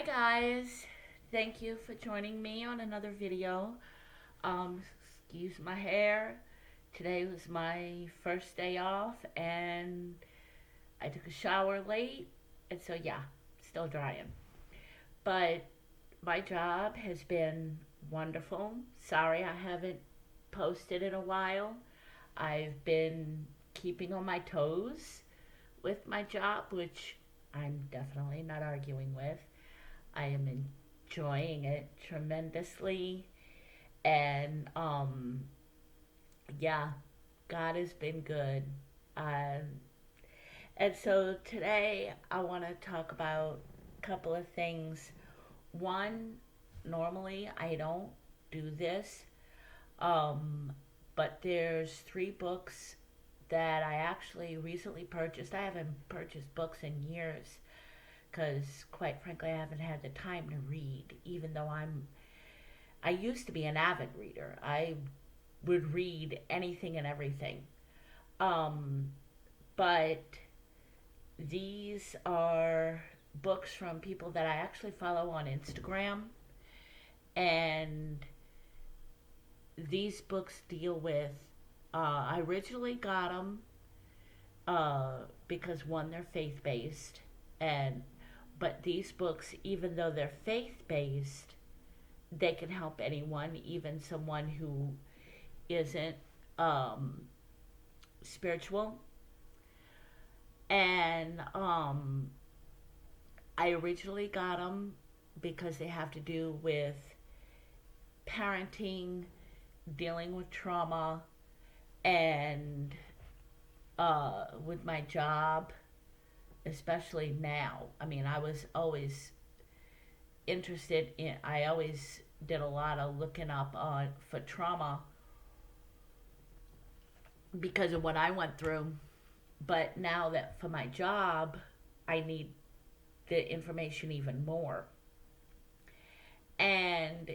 Guys, thank you for joining me on another video. Um, Excuse my hair. Today was my first day off and I took a shower late, and so yeah, still drying. But my job has been wonderful. Sorry I haven't posted in a while. I've been keeping on my toes with my job, which I'm definitely not arguing with. I am enjoying it tremendously. And yeah, God has been good. Um, and so today I want to talk about a couple of things. One, normally I don't do this, um, but there's three books that I actually recently purchased. I haven't purchased books in years because, quite frankly, I haven't had the time to read. Even though I used to be an avid reader. I would read anything and everything. Um, but these are books from people that I actually follow on Instagram, and these books deal with. I originally got them because one, they're faith based, and but these books, even though they're faith based, they can help anyone, even someone who isn't um, spiritual. And I originally got them because they have to do with parenting, dealing with trauma, and with my job, especially now. I mean, I was always interested in, I always did a lot of looking up on for trauma because of what I went through. But now that for my job, I need the information even more. And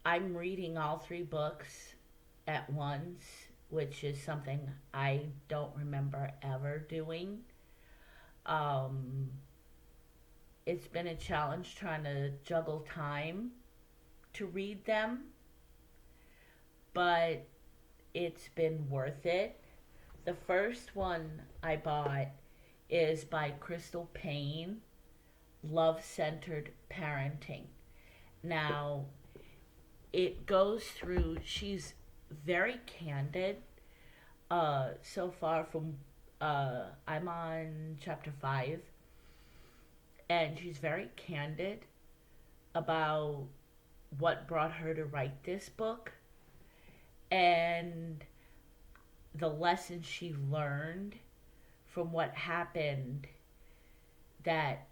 I'm reading all three books at once, which is something I don't remember ever doing. Um, it's been a challenge trying to juggle time to read them, but it's been worth it. The first one I bought is by Crystal Payne, Love Centered Parenting. Now, it goes through, she's very candid. So far, from I'm on chapter 5, and she's very candid about what brought her to write this book and the lessons she learned from what happened that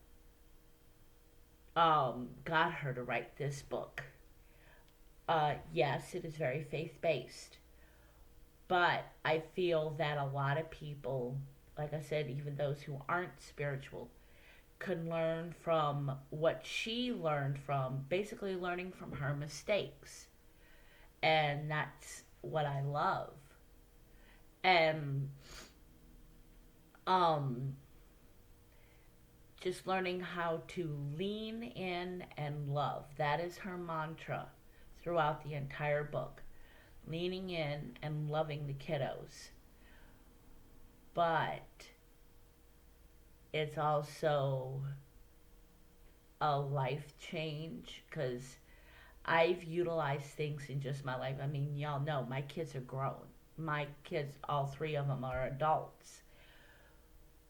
got her to write this book. Yes, it is very faith based, but I feel that a lot of people, like I said, even those who aren't spiritual, can learn from what she learned from, basically learning from her mistakes. And that's what I love. And um, just learning how to lean in and love. That is her mantra throughout the entire book. Leaning in and loving the kiddos. But it's also a life change because I've utilized things in just my life. I mean, y'all know my kids are grown. My kids, all three of them, are adults.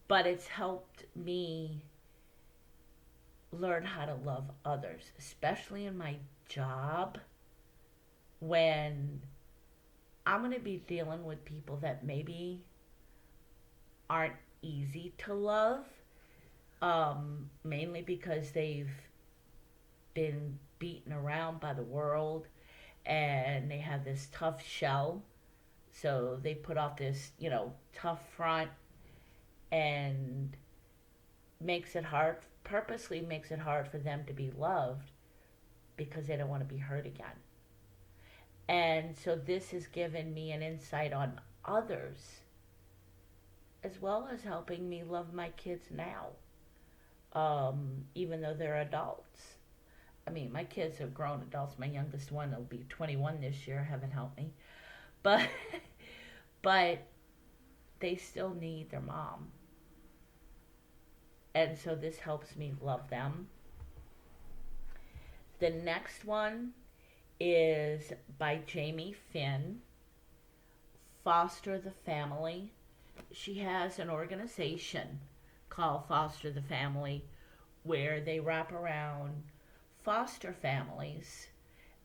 But it's helped me learn how to love others, especially in my job when I'm going to be dealing with people that maybe aren't easy to love, mainly because they've been beaten around by the world and they have this tough shell. So they put off this, tough front, and makes it hard, purposely makes it hard for them to be loved because they don't want to be hurt again. And so this has given me an insight on others as well as helping me love my kids now. even though they're adults. I mean, my kids are grown adults. My youngest one will be 21 this year. Heaven help me. But but they still need their mom. And so this helps me love them. The next one is by Jamie Finn, Foster the Family. She has an organization called Foster the Family where they wrap around foster families,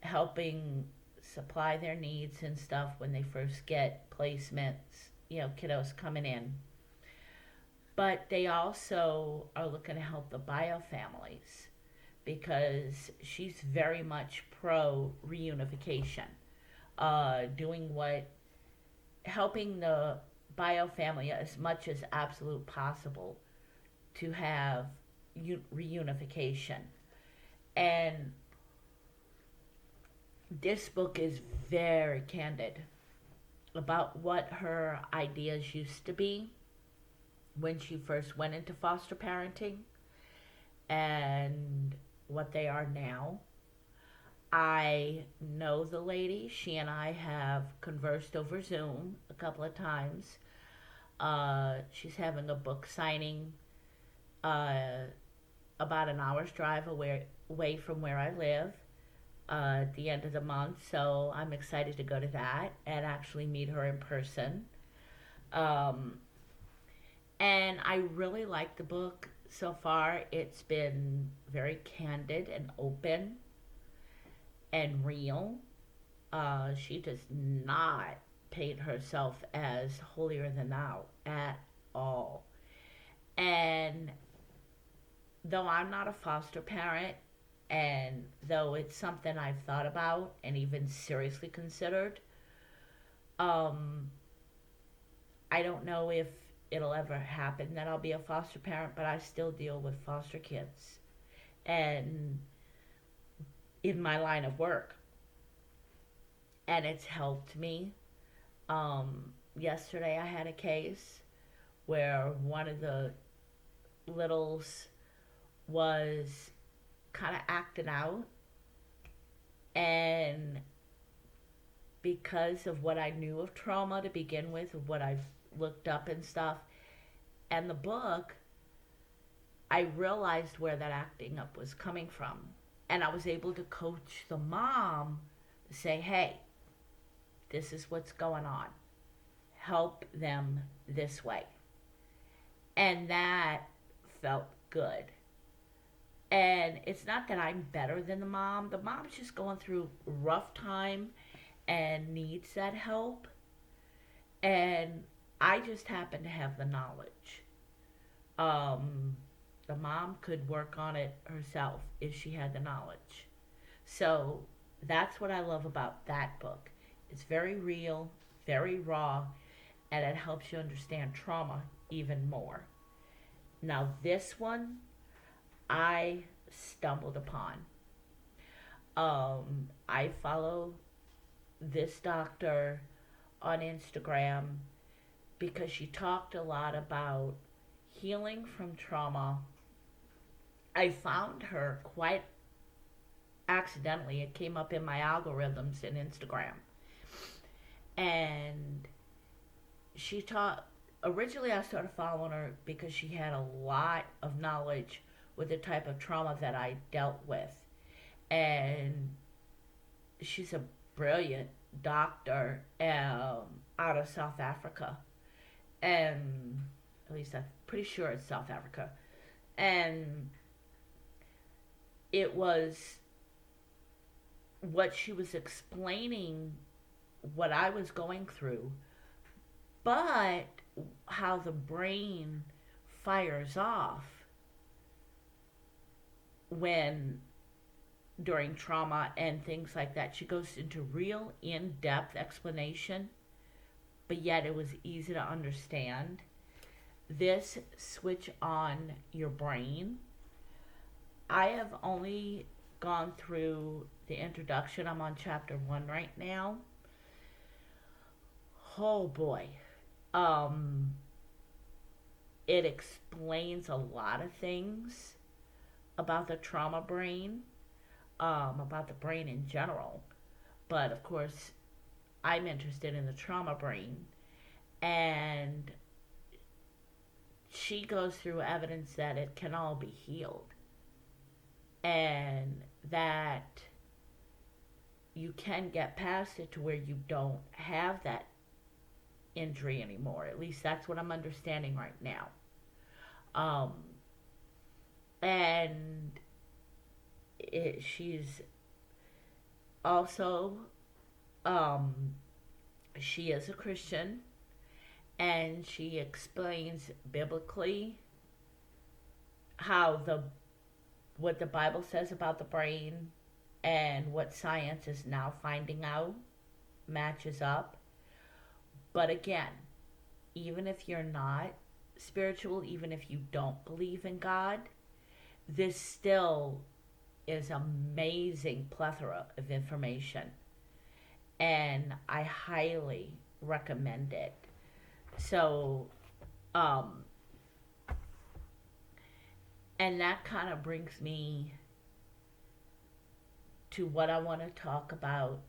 helping supply their needs and stuff when they first get placements, kiddos coming in. But they also are looking to help the bio families because she's very much pro reunification, doing what, helping the bio family as much as absolute possible to have reunification. And this book is very candid about what her ideas used to be when she first went into foster parenting and what they are now. I know the lady. She and I have conversed over Zoom a couple of times. She's having a book signing about an hour's drive away from where I live at the end of the month. So I'm excited to go to that and actually meet her in person. And I really like the book so far. It's been very candid and open and real. She does not paint herself as holier than thou at all. And though I'm not a foster parent, and though it's something I've thought about and even seriously considered, I don't know if it'll ever happen that I'll be a foster parent, but I still deal with foster kids and in my line of work. And it's helped me. Yesterday I had a case where one of the littles was kind of acting out, and because of what I knew of trauma to begin with, of what I've looked up and stuff, and the book, I realized where that acting up was coming from. And I was able to coach the mom to say, hey, this is what's going on. Help them this way. And that felt good. And it's not that I'm better than the mom. The mom's just going through a rough time and needs that help. And I just happen to have the knowledge. The mom could work on it herself if she had the knowledge. So that's what I love about that book. It's very real, very raw, and it helps you understand trauma even more. Now this one, I stumbled upon. I follow this doctor on Instagram because she talked a lot about healing from trauma. I found her quite accidentally. It came up in my algorithms in Instagram. And she taught, originally I started following her because she had a lot of knowledge with the type of trauma that I dealt with. And she's a brilliant doctor out of South Africa. And at least I'm pretty sure it's South Africa. And it was what she was explaining, what I was going through, but how the brain fires off when during trauma and things like that. She goes into real in-depth explanation, but yet it was easy to understand. This switch on your brain, I have only gone through the introduction. I'm on chapter 1 right now. Oh boy. it explains a lot of things about the trauma brain, about the brain in general. But of course, I'm interested in the trauma brain. And she goes through evidence that it can all be healed and that you can get past it to where you don't have that injury anymore. At least that's what I'm understanding right now. Um, and she's also, um, she is a Christian, and she explains biblically how the what the Bible says about the brain and what science is now finding out matches up. But again, even if you're not spiritual, even if you don't believe in God, this still is amazing plethora of information, and I highly recommend it. So, um, and that kind of brings me to what I want to talk about,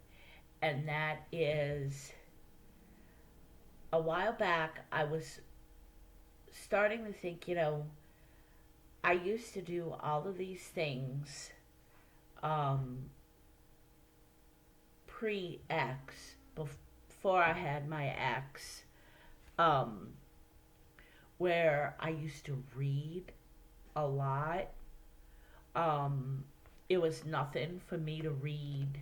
and that is a while back I was starting to think, I used to do all of these things um, pre X, before I had my ex, um, where I used to read a lot. Um, it was nothing for me to read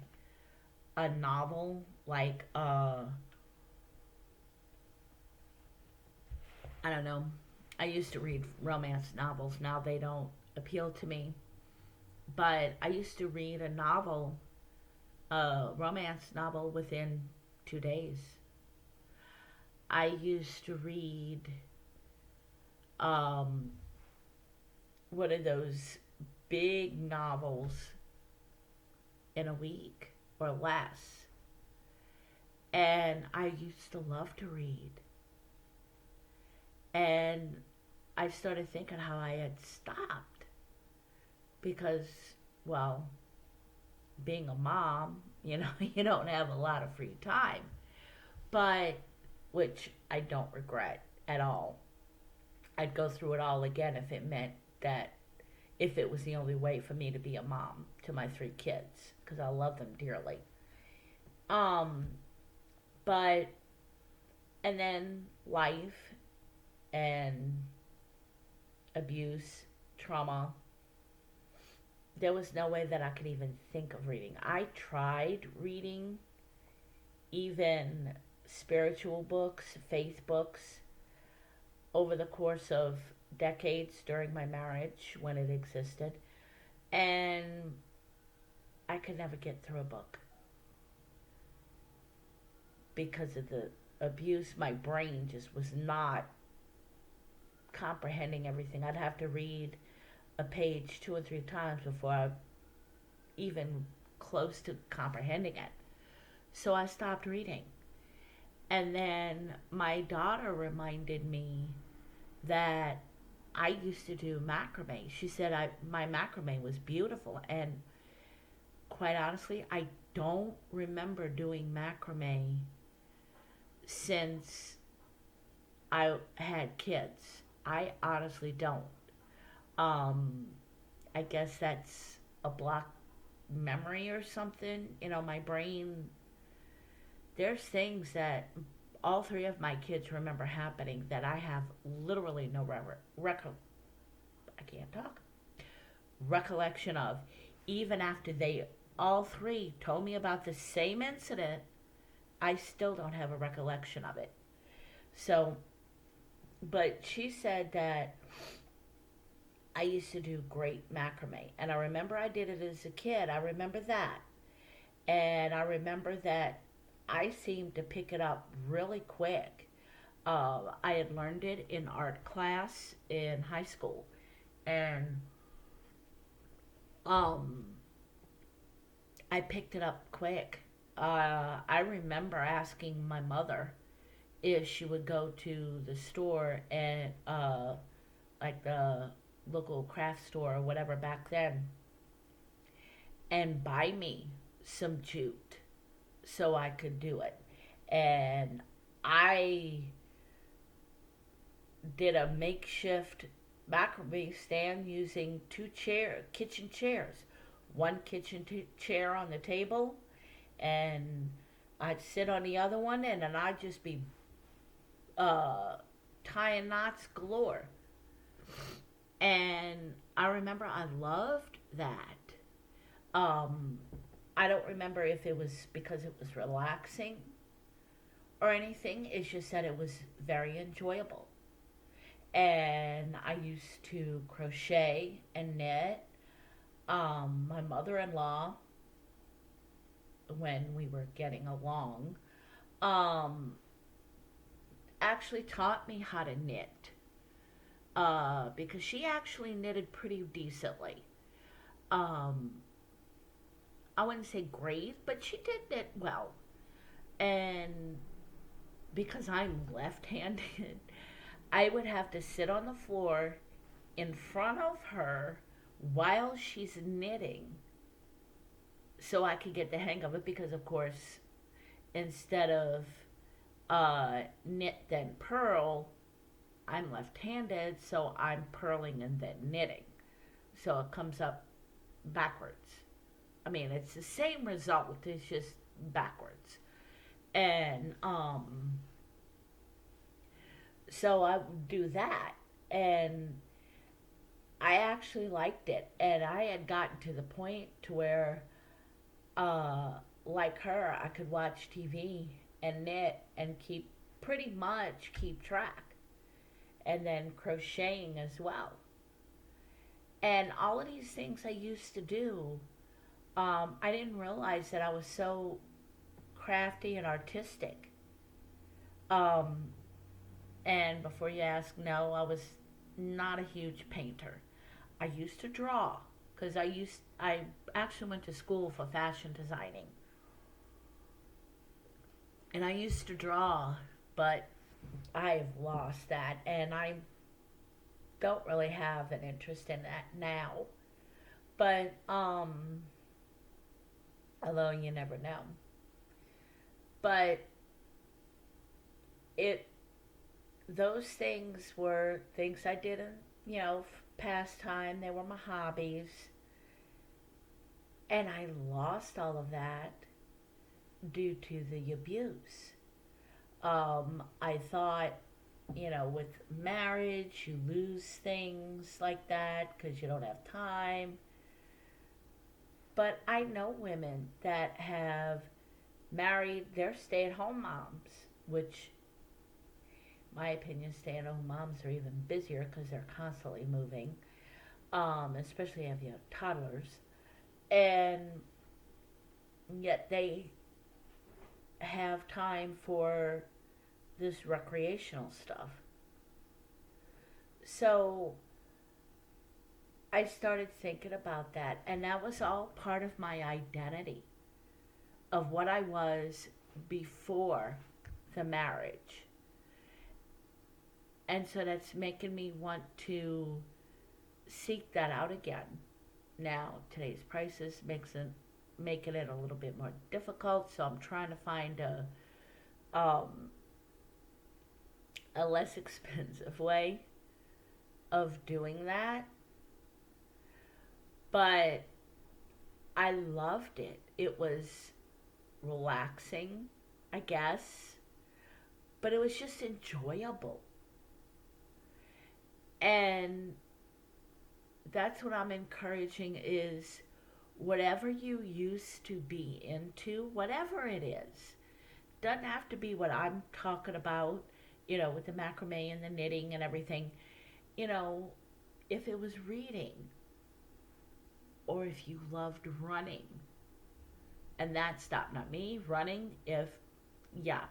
a novel like, I don't know. I used to read romance novels. Now they don't appeal to me. But I used to read a romance novel within 2 days. I used to read, um, one of those big novels in a week or less. And I used to love to read. And I started thinking how I had stopped because, well, being a mom, you don't have a lot of free time. But, which I don't regret at all. I'd go through it all again if it meant that, if it was the only way for me to be a mom to my 3 kids, because I love them dearly. Um, but, and then life and abuse, trauma, there was no way that I could even think of reading. I tried reading even spiritual books, faith books, over the course of decades during my marriage when it existed, and I could never get through a book because of the abuse. My brain just was not comprehending everything. I'd have to read a page 2 or 3 times before I even close to comprehending it. So I stopped reading. And then my daughter reminded me that I used to do macrame. She said my macrame was beautiful, and quite honestly, I don't remember doing macrame since I had kids. I honestly don't. Um, I guess that's a block memory or something. My brain, there's things that all 3 of my kids remember happening that I have literally no I can't talk recollection of. Even after they all 3 told me about the same incident, I still don't have a recollection of it. So, but she said that I used to do great macrame, and I remember I did it as a kid. I remember that, and I remember that I seemed to pick it up really quick. I had learned it in art class in high school, and um, I picked it up quick. I remember asking my mother is she would go to the store and like the local craft store or whatever back then and buy me some jute so I could do it. And I did a makeshift macrame stand using kitchen chairs. One chair on the table, and I'd sit on the other one, and then I'd just be uh, tying knots galore. And I remember I loved that. Um, I don't remember if it was because it was relaxing or anything. It's just that it was very enjoyable. And I used to crochet and knit. My mother in law, when we were getting along, um, actually taught me how to knit because she actually knitted pretty decently. Um, I wouldn't say great, but she did knit well. And because I'm left handed, I would have to sit on the floor in front of her while she's knitting so I could get the hang of it because, of course, instead of knit then purl, I'm left handed, so I'm purling and then knitting. So it comes up backwards. I mean, it's the same result, it's just backwards. And so I would do that. And I actually liked it. And I had gotten to the point to where, uh, like her, I could watch TV and knit and pretty much keep track. And then crocheting as well. And all of these things I used to do, I didn't realize that I was so crafty and artistic. Um, and before you ask, no, I was not a huge painter. I used to draw because I actually went to school for fashion designing, and I used to draw, but I've lost that, and I don't really have an interest in that now. But although you never know, but it those things were things I did in pastime. They were my hobbies, and I lost all of that due to the abuse. I thought, with marriage, you lose things like that because you don't have time. But I know women that have married, they're stay at home moms, which, in my opinion, stay at home moms are even busier because they're constantly moving, especially if you have toddlers. And yet they have time for this recreational stuff. So I started thinking about that, and that was all part of my identity of what I was before the marriage. And so that's making me want to seek that out again. Now, today's prices making it a little bit more difficult, so I'm trying to find a less expensive way of doing that. But I loved it. It was relaxing, I guess, but it was just enjoyable. And that's what I'm encouraging is whatever you used to be into, whatever it is, doesn't have to be what I'm talking about, with the macrame and the knitting and everything. You know, if it was reading, or if you loved running, and that stopped, not me running. Yeah,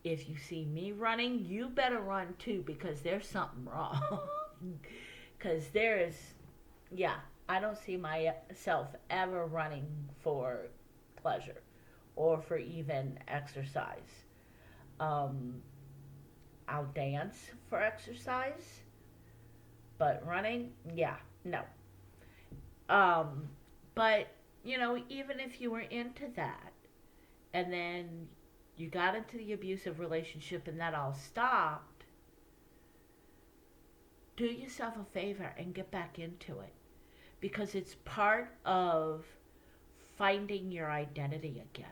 if you see me running, you better run too because there's something wrong. Because yeah, I don't see myself ever running for pleasure or for even exercise. Um, I'll dance for exercise, but running, yeah, no. Um, but, even if you were into that and then you got into the abusive relationship and that all stopped, do yourself a favor and get back into it because it's part of finding your identity again.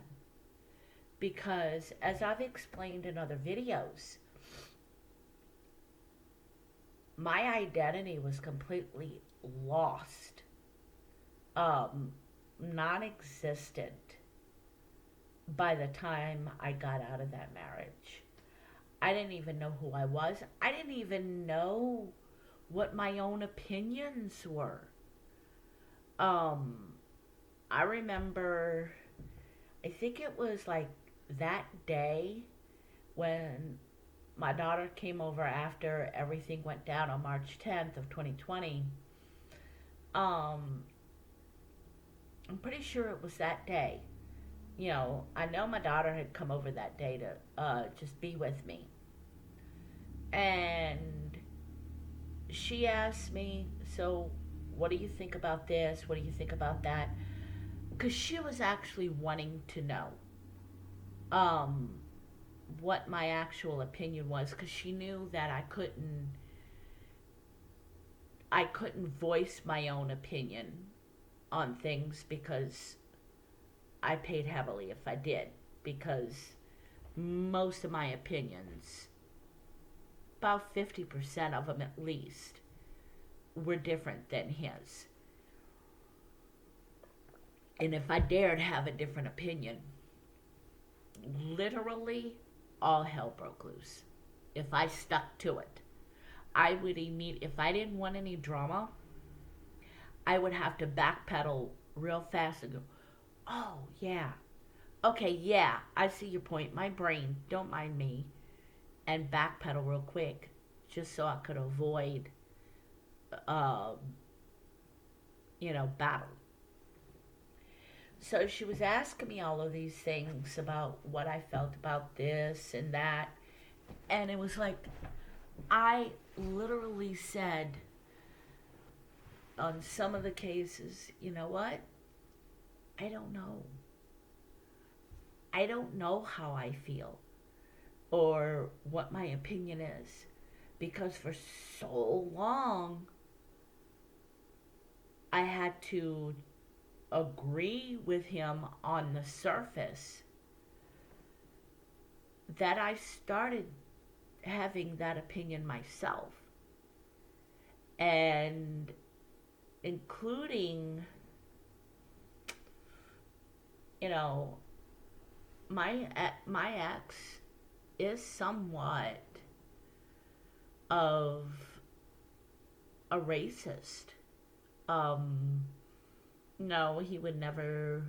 Because, as I've explained in other videos, my identity was completely lost, non existent by the time I got out of that marriage. I didn't even know who I was. I didn't even know what my own opinions were. Um, I remember, I think it was like that day when my daughter came over after everything went down on March 10th of 2020. Um, I'm pretty sure it was that day. I know my daughter had come over that day to just be with me. And she asked me, so what do you think about this? What do you think about that? Because she was actually wanting to know um, what my actual opinion was, because she knew that I couldn't voice my own opinion on things because I paid heavily if I did, because most of my opinions, about 50% of them at least, were different than his. And if I dared have a different opinion, literally all hell broke loose. If I stuck to it, I would if I didn't want any drama, I would have to backpedal real fast and go, oh, yeah. Okay, yeah, I see your point. My brain, don't mind me. And backpedal real quick just so I could avoid, uh, battle. So she was asking me all of these things about what I felt about this and that. And it was like, I literally said on some of the cases, you know what? I don't know. I don't know how I feel or what my opinion is, because for so long I had to agree with him on the surface that I started having that opinion myself, and including, you know, my ex is somewhat of a racist. No, he would never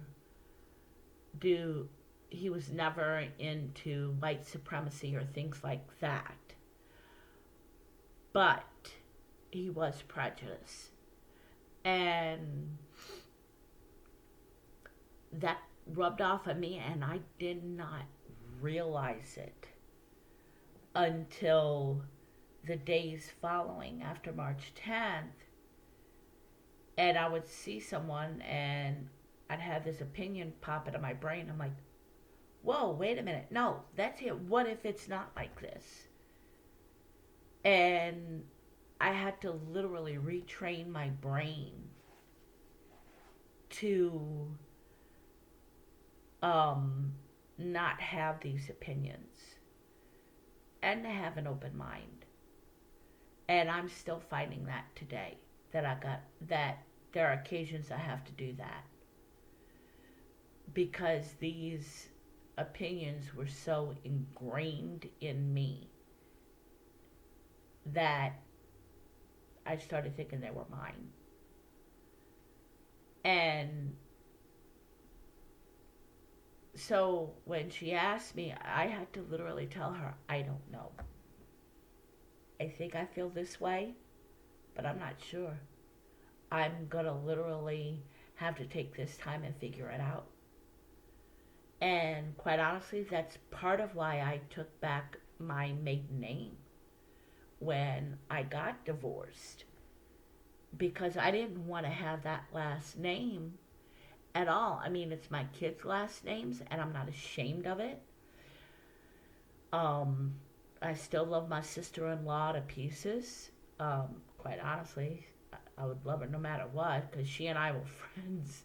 do, he was never into white supremacy or things like that. But he was prejudiced. And that rubbed off on me, and I did not realize it until the days following after March 10th. And I would see someone and I'd have this opinion pop into my brain. I'm like, whoa, wait a minute. No, that's it. What if it's not like this? And I had to literally retrain my brain to not have these opinions and to have an open mind. And I'm still finding that today, that there are occasions I have to do that, because these opinions were so ingrained in me that I started thinking they were mine. And so when she asked me, I had to literally tell her, I don't know. I think I feel this way, but I'm not sure. I'm going to literally have to take this time and figure it out. And quite honestly, that's part of why I took back my maiden name when I got divorced because I didn't want to have that last name at all. I mean, it's my kids' last names, and I'm not ashamed of it. Um, I still love my sister-in-law to pieces. Quite honestly, I would love her no matter what because she and I were friends.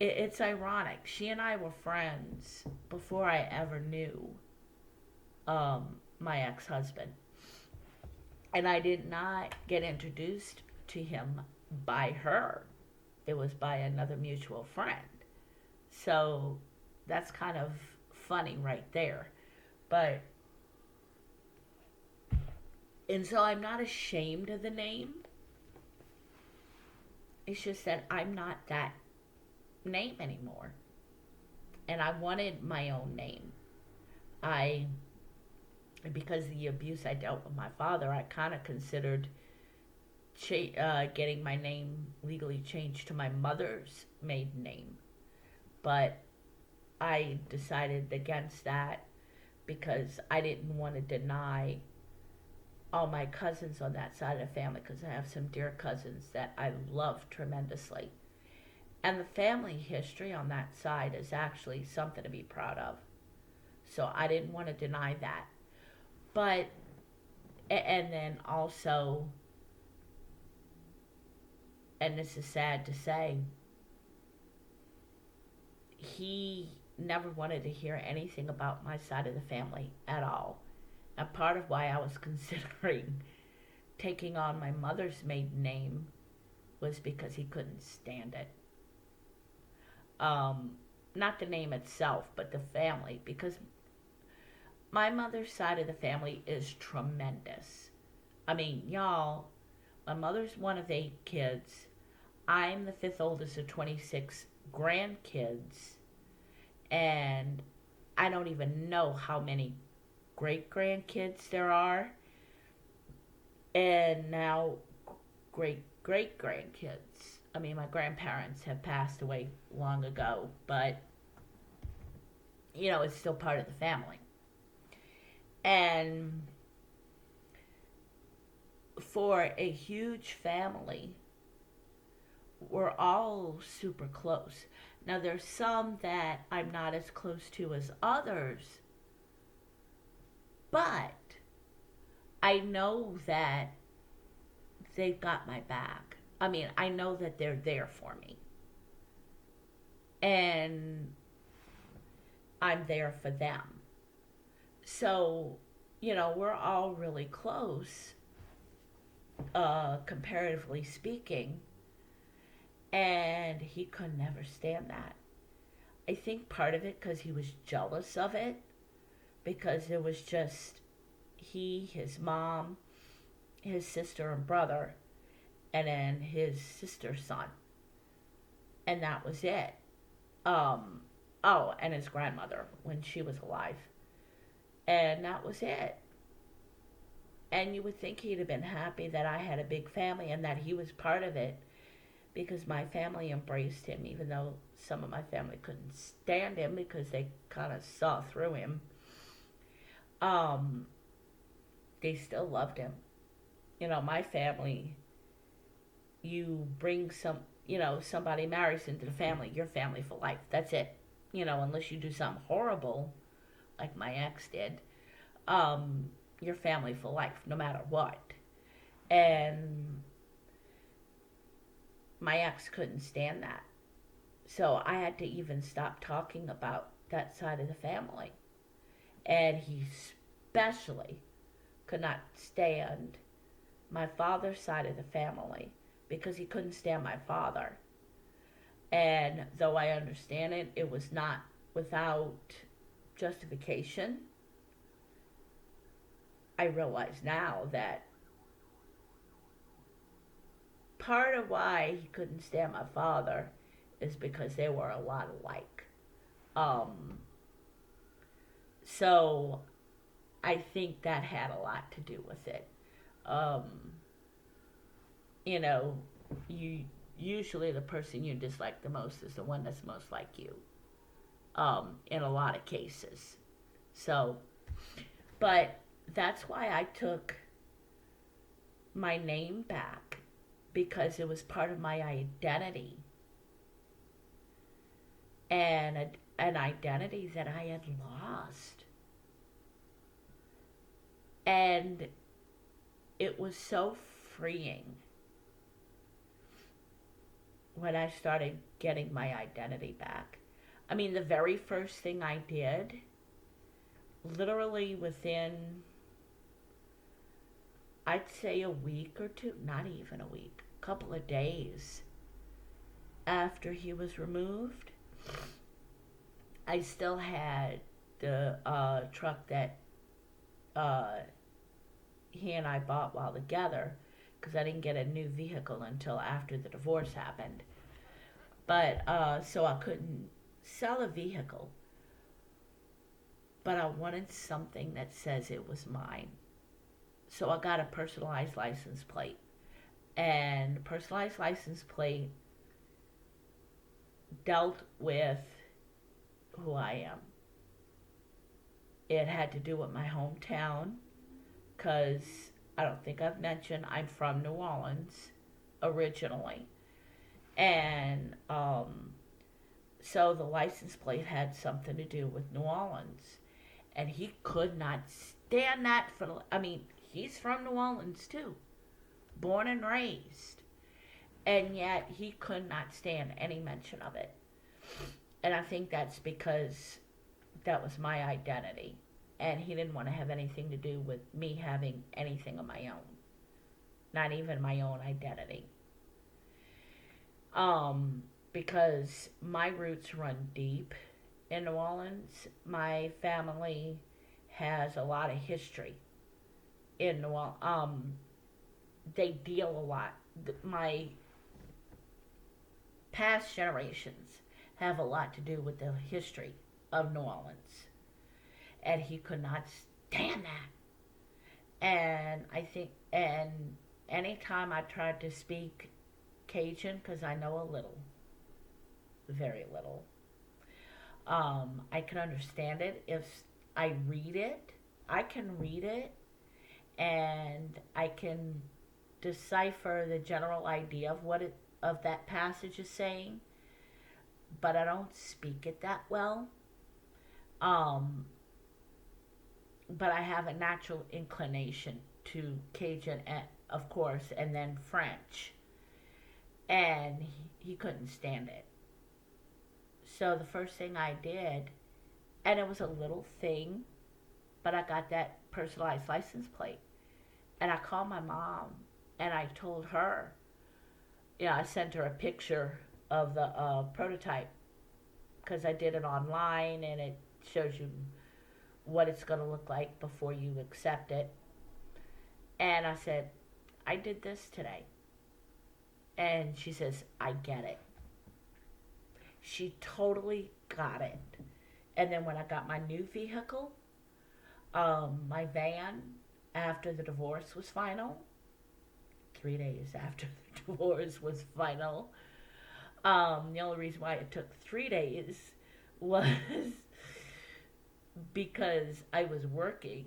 It's ironic. She and I were friends before I ever knew my ex-husband, and I did not get introduced to him by her. It was by another mutual friend. So that's kind of funny right there. But, and so I'm not ashamed of the name. It's just that I'm not that name anymore. And I wanted my own name. I, because of the abuse I dealt with my father, I kind of considered getting my name legally changed to my mother's maiden name. But I decided against that because I didn't want to deny all my cousins on that side of the family because I have some dear cousins that I love tremendously. And the family history on that side is actually something to be proud of. So I didn't want to deny that. But, and then also, and this is sad to say, he never wanted to hear anything about my side of the family at all. And part of why I was considering taking on my mother's maiden name was because he couldn't stand it. Not the name itself, but the family, because my mother's side of the family is tremendous. I mean, y'all, my mother's one of 8 kids. I'm the 5th oldest of 26 grandkids. And I don't even know how many great grandkids there are. And now great great grandkids. I mean, my grandparents have passed away long ago, but it's still part of the family. And for a huge family, we're all super close. Now, there's some that I'm not as close to as others, but I know that they've got my back. I mean, I know that they're there for me. And I'm there for them. So, we're all really close, comparatively speaking. And he could never stand that. I think part of it because he was jealous of it, because it was just he, his mom, his sister and brother, and then his sister's son. And that was it. And his grandmother when she was alive. And that was it. And you would think he'd have been happy that I had a big family and that he was part of it, because my family embraced him, even though some of my family couldn't stand him because they kind of saw through him. They still loved him. My family, you bring somebody marries into the family, your family for life. That's it. Unless you do something horrible, like my ex did, your family for life, no matter what. And my ex couldn't stand that. So I had to even stop talking about that side of the family. And he especially could not stand my father's side of the family because he couldn't stand my father. And though I understand it, it was not without justification. I realize now that part of why he couldn't stand my father is because they were a lot alike. So I think that had a lot to do with it. You usually the person you dislike the most is the one that's most like you. In a lot of cases. So, But that's why I took my name back, because it was part of my identity, and an identity that I had lost. And it was so freeing when I started getting my identity back. I mean, the very first thing I did, literally within, I'd say a week or two, not even a week, a couple of days after he was removed, I still had the truck that uh, he and I bought while together, because I didn't get a new vehicle until after the divorce happened. But so I couldn't sell a vehicle, but I wanted something that says it was mine. So I got a personalized license plate. And the personalized license plate dealt with who I am. It had to do with my hometown, because I don't think I've mentioned I'm from New Orleans originally. And so the license plate had something to do with New Orleans. And he could not stand that I mean, he's from New Orleans too, born and raised. And yet he could not stand any mention of it. And I think that's because that was my identity. And he didn't want to have anything to do with me having anything of my own. Not even my own identity. Because my roots run deep in New Orleans. My family has a lot of history in New Orleans. They deal a lot. My past generations have a lot to do with the history of New Orleans. And he could not stand that. And I think, and anytime I tried to speak Cajun, because I know a little, very little, I can understand it. If I read it, I can read it, and I can decipher the general idea of what of that passage is saying, but I don't speak it that well. But I have a natural inclination to Cajun, of course, and then French. And he couldn't stand it. So the first thing I did, and it was a little thing, but I got that personalized license plate. And I called my mom, and I told her, I sent her a picture of the prototype, because I did it online, and it shows you what it's going to look like before you accept it. And I said, I did this today. And she says, I get it. She totally got it. And then when I got my new vehicle, my van, after the divorce was final, 3 days after the divorce was final, the only reason why it took 3 days was because I was working.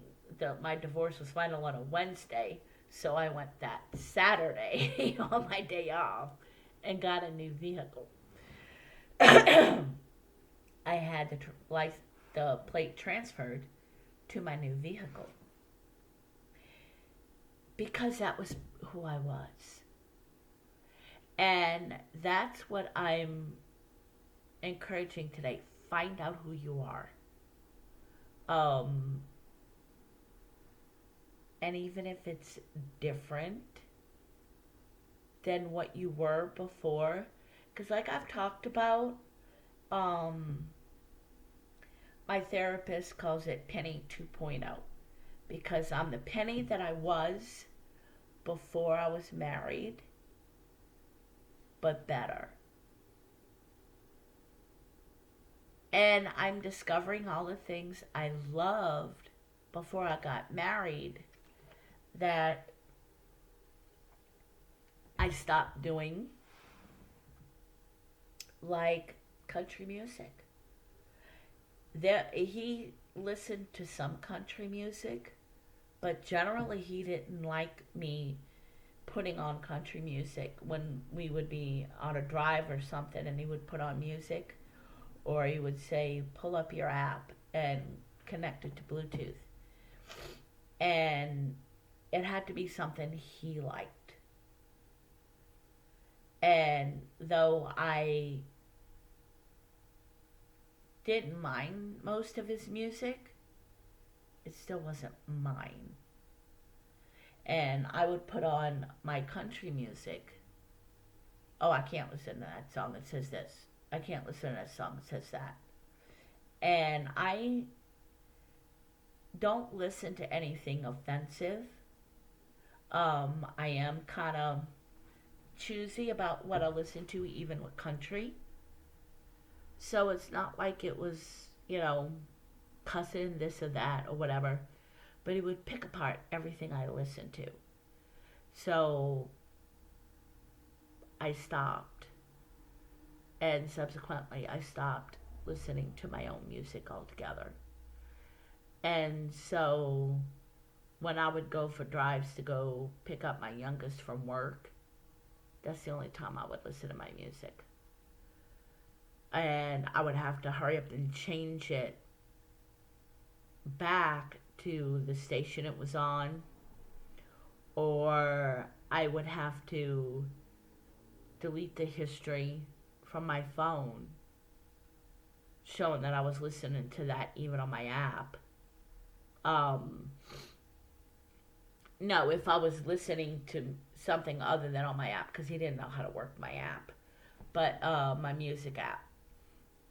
My divorce was final on a Wednesday, so I went that Saturday on my day off and got a new vehicle. I had the plate transferred to my new vehicle, because that was who I was. And that's what I'm encouraging today. Find out who you are. And even if it's different than what you were before, because like I've talked about, my therapist calls it Penny 2.0, because I'm the Penny that I was before I was married, but better. And I'm discovering all the things I loved before I got married that I stopped doing, like country music. He listened to some country music, but generally he didn't like me putting on country music when we would be on a drive or something and he would put on music, or he would say pull up your app and connect it to Bluetooth, and it had to be something he liked. And though I didn't mind most of his music, it still wasn't mine. And I would put on my country music. Oh, I can't listen to that song that says this. I can't listen to that song that says that. And I don't listen to anything offensive. I am kind of choosy about what I listen to, even with country. So it's not like it was, cussing this or that or whatever. But he would pick apart everything I listened to. So I stopped. And subsequently, I stopped listening to my own music altogether. And so when I would go for drives to go pick up my youngest from work, that's the only time I would listen to my music. And I would have to hurry up and change it back to the station it was on, or I would have to delete the history from my phone showing that I was listening to that even on my app. No, if I was listening to something other than on my app, because he didn't know how to work my app, but my music app,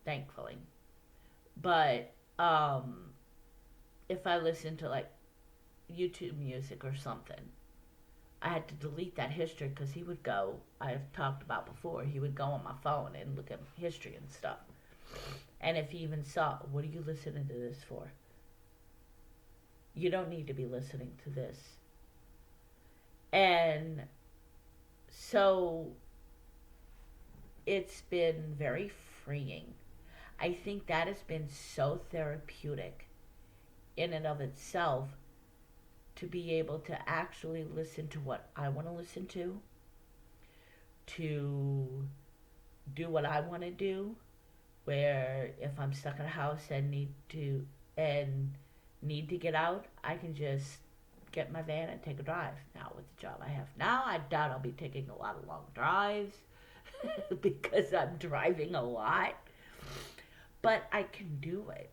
thankfully. But if I listened to like YouTube music or something, I had to delete that history because he would go, I've talked about before, he would go on my phone and look at history and stuff. And if he even saw, what are you listening to this for? You don't need to be listening to this. And so it's been very freeing. I think that has been so therapeutic in and of itself, to be able to actually listen to what I want to listen to do what I want to do, where if I'm stuck in a house and need to get out, I can just get my van and take a drive. Now with the job I have now, I doubt I'll be taking a lot of long drives because I'm driving a lot, but I can do it.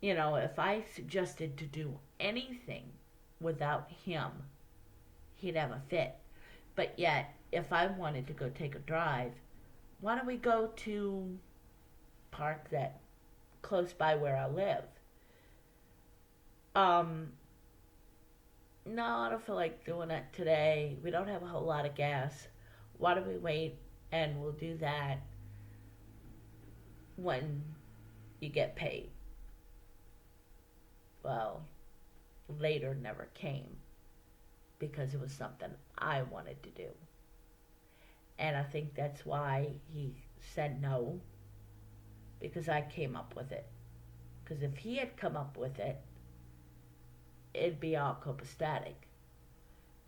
If I suggested to do anything without him, he'd have a fit. But yet, if I wanted to go take a drive, why don't we go to park that close by where I live? No, I don't feel like doing it today. We don't have a whole lot of gas. Why don't we wait and we'll do that when you get paid? Well, later never came because it was something I wanted to do. And I think that's why he said no, because I came up with it. Because if he had come up with it, it'd be all copacetic.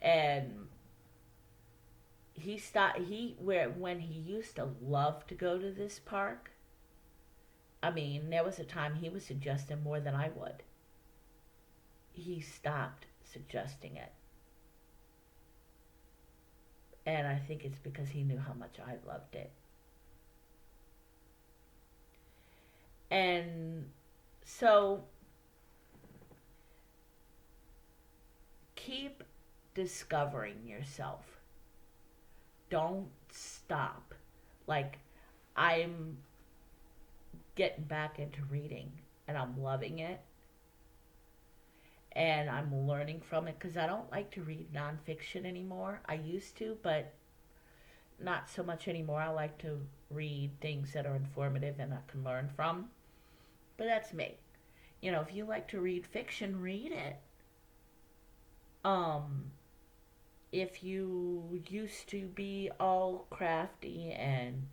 And when he used to love to go to this park, I mean, there was a time he was suggesting more than I would. He stopped suggesting it. And I think it's because he knew how much I loved it. And so, keep discovering yourself. Don't stop. Like, I'm getting back into reading and I'm loving it. And I'm learning from it because I don't like to read nonfiction anymore. I used to, but not so much anymore. I like to read things that are informative and I can learn from. But that's me. If you like to read fiction, read it. If you used to be all crafty and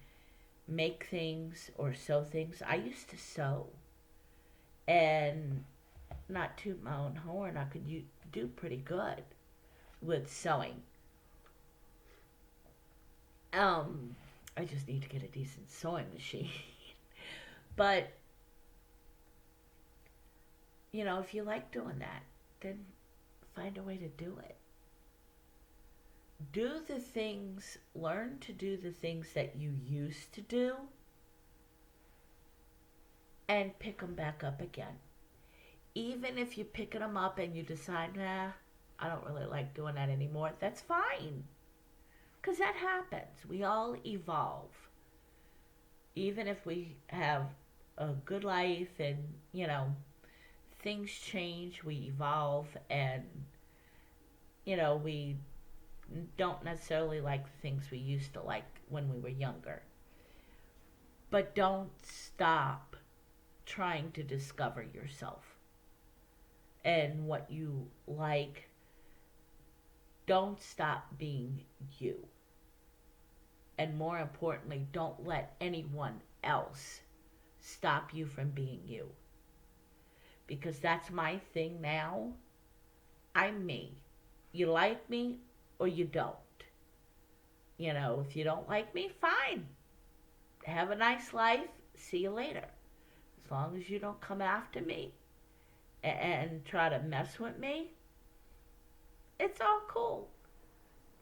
make things or sew things, I used to sew. And not toot my own horn, I could do pretty good with sewing. Um, I just need to get a decent sewing machine. But, if you like doing that, then find a way to do it. Learn to do the things that you used to do and pick them back up again. Even if you're picking them up and you decide, nah, I don't really like doing that anymore, that's fine. Because that happens. We all evolve. Even if we have a good life and, things change, we evolve, and, we don't necessarily like the things we used to like when we were younger. But don't stop trying to discover yourself and what you like. Don't stop being you. And more importantly, don't let anyone else stop you from being you. Because that's my thing now. I'm me. You like me or you don't. If you don't like me, fine. Have a nice life. See you later. As long as you don't come after me and try to mess with me, it's all cool.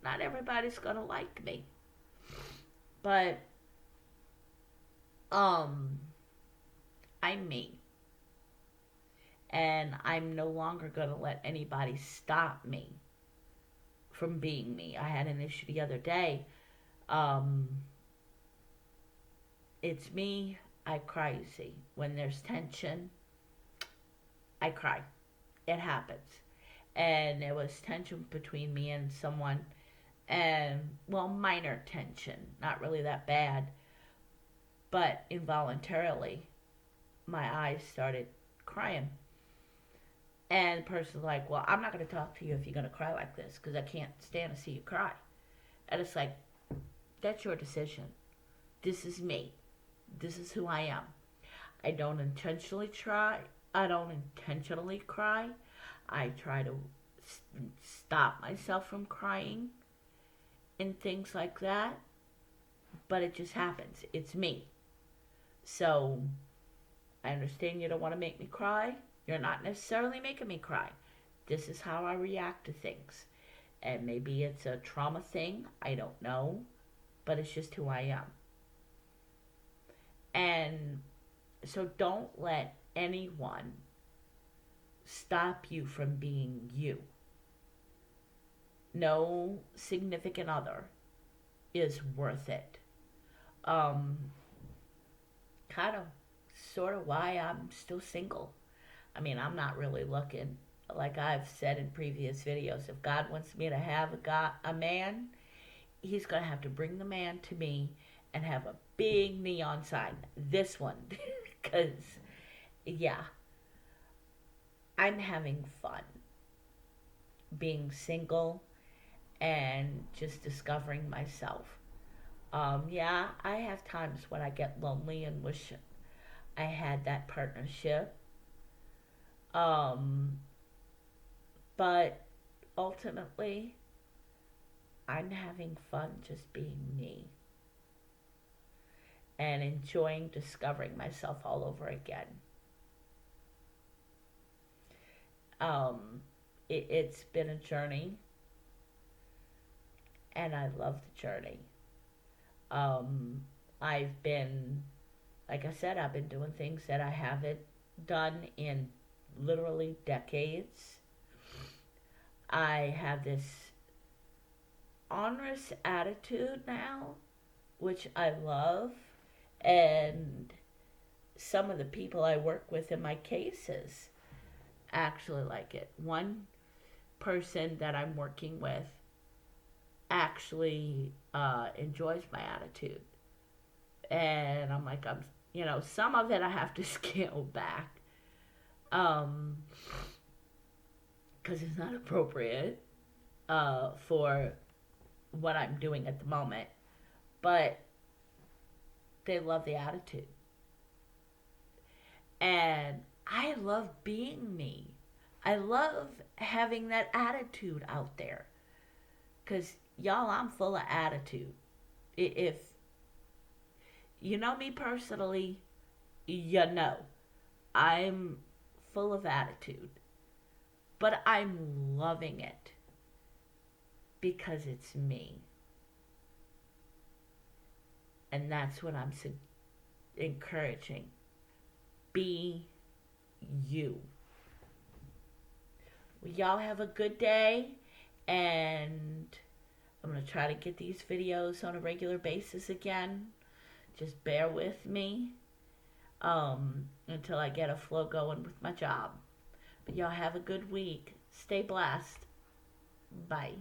Not everybody's gonna like me. But I'm me. And I'm no longer gonna let anybody stop me from being me. I had an issue the other day. It's me. I cry, you see. When there's tension, I cry. It happens. And there was tension between me and someone. And, well, minor tension. Not really that bad. But involuntarily, my eyes started crying. And the person's like, well, I'm not going to talk to you if you're going to cry like this, because I can't stand to see you cry. And it's like, that's your decision. This is me. This is who I am. I don't intentionally cry. I try to stop myself from crying and things like that. But it just happens. It's me. So, I understand you don't want to make me cry. You're not necessarily making me cry. This is how I react to things. And maybe it's a trauma thing. I don't know. But it's just who I am. And so don't let anyone stop you from being you. No significant other is worth it. Kind of, sort of why I'm still single. I mean, I'm not really looking. Like I've said in previous videos, if God wants me to have a man, he's going to have to bring the man to me and have a big neon sign. This one. Because, yeah, I'm having fun being single and just discovering myself. Yeah, I have times when I get lonely and wish I had that partnership. Um, but ultimately, I'm having fun just being me and enjoying discovering myself all over again. It's been a journey, and I love the journey. I've been, like I said, I've been doing things that I haven't done in literally decades. I have this honest attitude now, which I love, and some of the people I work with in my cases actually like it. One person that I'm working with actually enjoys my attitude, and I'm like, some of it I have to scale back because it's not appropriate for what I'm doing at the moment, but they love the attitude. And I love being me. I love having that attitude out there. Because, y'all, I'm full of attitude. If you know me personally, you know I'm full of attitude. But I'm loving it because it's me. And that's what I'm encouraging. Be you. Well, y'all have a good day, and I'm going to try to get these videos on a regular basis again. Just bear with me until I get a flow going with my job. But y'all have a good week. Stay blessed. Bye.